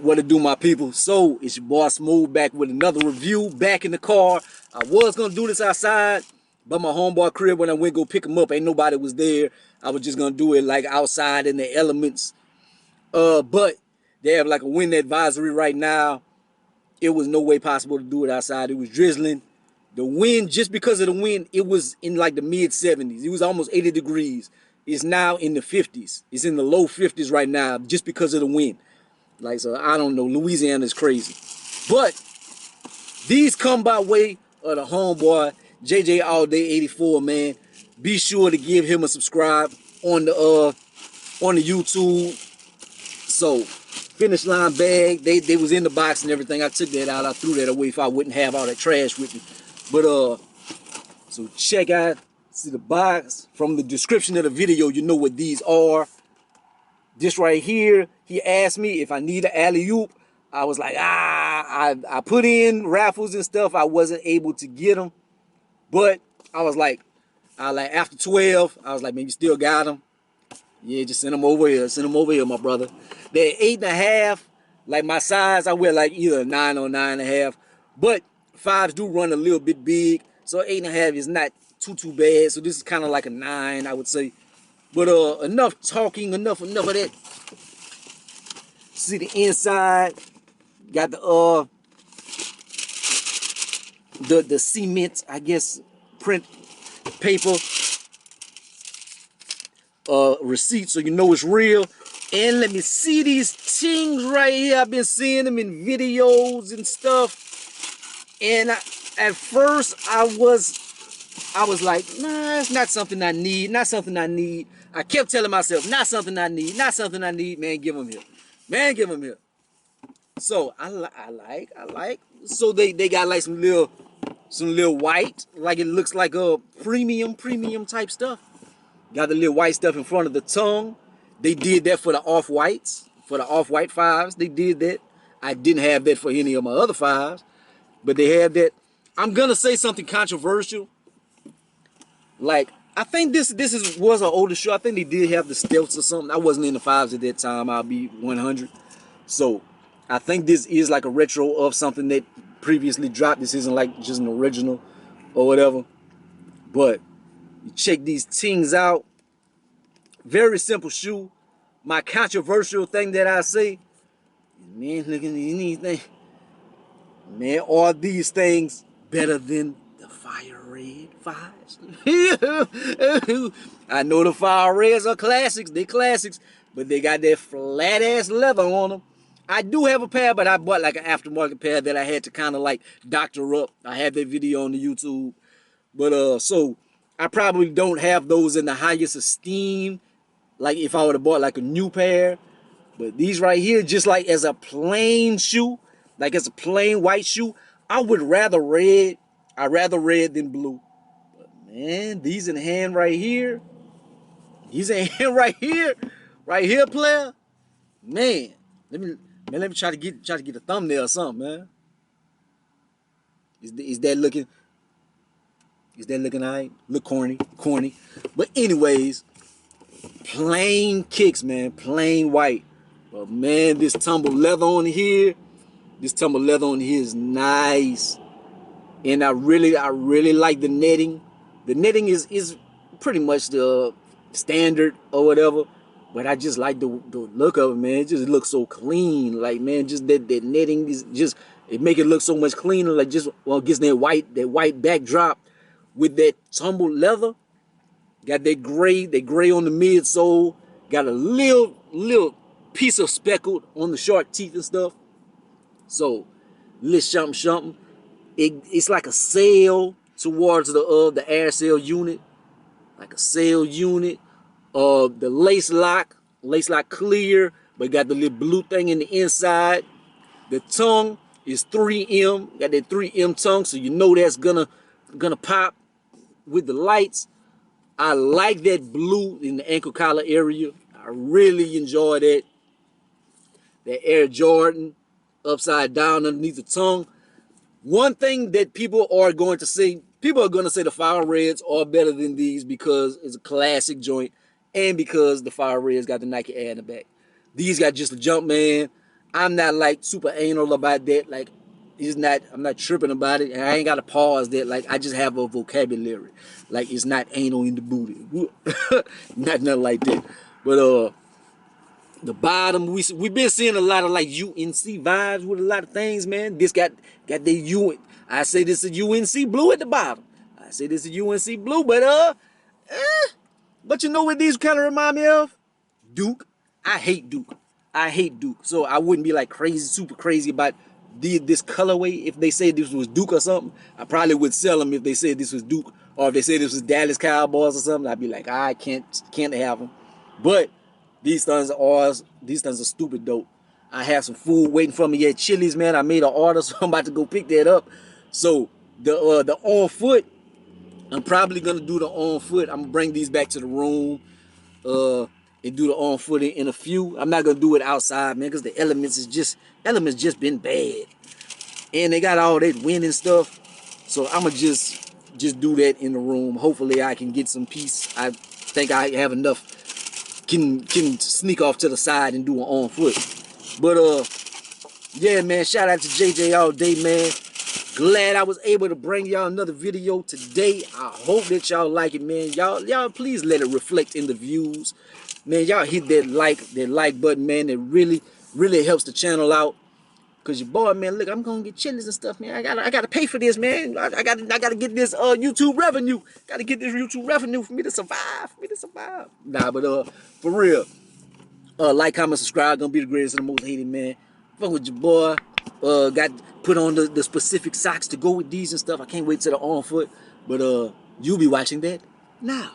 What to do, my people? So it's your boy Smooth back with another review, back in the car. I was gonna do this outside, but my homeboy crib, when I went go pick him up, ain't nobody was there. I was just gonna do it like outside in the elements. But they have like a wind advisory right now. It was no way possible to do it outside. It was drizzling. The wind, just because of the wind, it was in like the mid 70s. It was almost 80 degrees. It's now in the 50s. It's in the low 50s right now just because of the wind. Like, so I don't know. Louisiana is crazy. But these come by way of the homeboy, JJ All Day 84, man. Be sure to give him a subscribe on the YouTube. So, finish line bag. They was in the box and everything. I took that out. I threw that away if I wouldn't have all that trash with me. But so check out, see the box. From the description of the video, you know what these are. This right here, he asked me if I need an alley-oop. I was like, I put in raffles and stuff. I wasn't able to get them. But I was like after 12, I was like, man, you still got them? Yeah, just send them over here. Send them over here, my brother. They're 8.5. Like my size, I wear like either a 9 or 9.5. But 5s do run a little bit big. So 8.5 is not too bad. So this is kind of like a 9, I would say. But enough talking, enough of that. See the inside, got the cement, I guess, print paper, receipt, so you know it's real. And let me see these things right here. I've been seeing them in videos and stuff. And at first I was like, nah, it's not something I need, not something I need. I kept telling myself, not something I need, not something I need. Man, give them here. Man, give them here. So I like. So they got like some little white, like it looks like a premium type stuff. Got the little white stuff in front of the tongue. They did that for the off-whites, for the off-white 5s. They did that. I didn't have that for any of my other 5s, but they had that. I'm gonna say something controversial. Like, I think this was an older show. I think they did have the stealths or something. I wasn't in the 5s at that time. I'll be 100. So I think this is like a retro of something that previously dropped. This isn't like just an original or whatever. But you check these things out. Very simple shoe. My controversial thing that I say, man, look at these things. Man, are these things better than the fire red 5s? I know the fire reds are classics. They're classics. But they got that flat ass leather on them. I do have a pair, but I bought like an aftermarket pair that I had to kind of like doctor up. I have that video on the YouTube. But so I probably don't have those in the highest esteem, like if I would have bought like a new pair. But these right here, just like as a plain shoe, like as a plain white shoe, I would rather red. I'd rather red than blue. But man, these in hand right here. These in hand right here, player. Man, let me try to get a thumbnail or something, man. Is that looking? Is that looking alright? Look corny. But anyways, plain kicks, man, plain white. But man, this tumble leather on here is nice. And I really like the netting. The netting is pretty much the standard or whatever. But I just like the look of it, man. It just looks so clean. Like, man, just that netting is just, it make it look so much cleaner. Like, just, well, gets that white backdrop with that tumbled leather. Got that gray on the midsole. Got a little piece of speckled on the shark teeth and stuff. So, little something. It's like a sail towards the air sail unit. Like a sail unit. The lace lock clear, but got the little blue thing in the inside. The tongue is 3M. Got that 3M tongue, so you know that's gonna pop with the lights. I like that blue in the ankle collar area. I really enjoy that. That Air Jordan upside down underneath the tongue. One thing that people are going to say the Fire Reds are better than these because it's a classic joint and because the Fire Reds got the Nike ad in the back. These got just a Jumpman. I'm not like super anal about that. Like, I'm not tripping about it. And I ain't got to pause that. Like, I just have a vocabulary. Like, it's not anal in the booty. Not nothing like that. But the bottom, we been seeing a lot of like UNC vibes with a lot of things, man. This got the UN. I say this is UNC blue at the bottom. I say this is UNC blue, but you know what these kind of remind me of? Duke. I hate Duke. I hate Duke. So I wouldn't be like crazy, super crazy about this colorway. If they said this was Duke or something, I probably would sell them if they said this was Duke, or if they said this was Dallas Cowboys or something. I'd be like, I can't have them. But these things are ours. These things are stupid dope. I have some food waiting for me at Chili's, man. I made an order, so I'm about to go pick that up. So the on foot, I'm probably gonna do the on foot. I'm gonna bring these back to the room. And do the on foot in a few. I'm not gonna do it outside, man, because the elements just been bad, and they got all that wind and stuff. So I'ma just do that in the room. Hopefully I can get some peace. I think I have enough. Can sneak off to the side and do an on foot. But yeah, man. Shout out to JJ all day, man. Glad I was able to bring y'all another video today. I hope that y'all like it, man. Y'all please let it reflect in the views. Man, y'all hit that like button, man. It really helps the channel out. Cause your boy, man, look, I'm gonna get Chili's and stuff, man. I gotta pay for this, man. I gotta get this YouTube revenue. Gotta get this YouTube revenue for me to survive. Nah, but for real. Like, comment, subscribe. Gonna be the greatest and the most hated, man. Fuck with your boy. Got put on the specific socks to go with these and stuff. I can't wait till the on foot. But you'll be watching that now.